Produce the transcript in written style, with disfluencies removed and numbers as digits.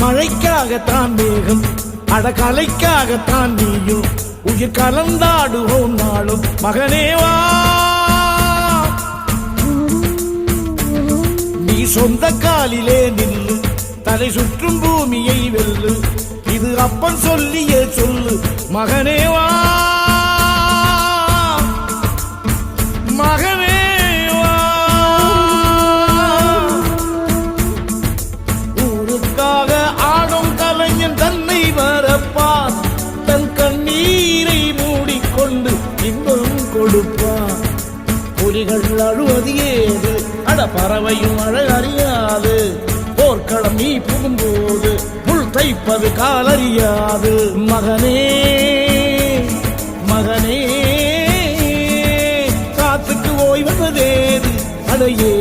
மழைக்காகத்தான் மேகம், அடகலைக்காகத்தான் நீயும் உயிர் கலந்தாடுவோம் நாளும். மகனேவா நீ சொந்த காலிலே நில்லு, தலை சுற்றும் பூமியை வெல்லு, இது அப்பன் சொல்லியே சொல்லு. மகனேவா மகனேவா ஊருக்காக ஆடும் கலைஞன் தன்னை வரப்பான், தன் கண்ணீரை மூடிக்கொண்டு இன்பம் கொடுப்பான். புலிகள் அழுவது ஏது, அட பறவையும் அழகறியாது, போர்க்களம் நீ புகும்போது முள் தைப்பது காலறியாது. மகனே மகனே காத்துக்கு ஓய்வதேது, அடையே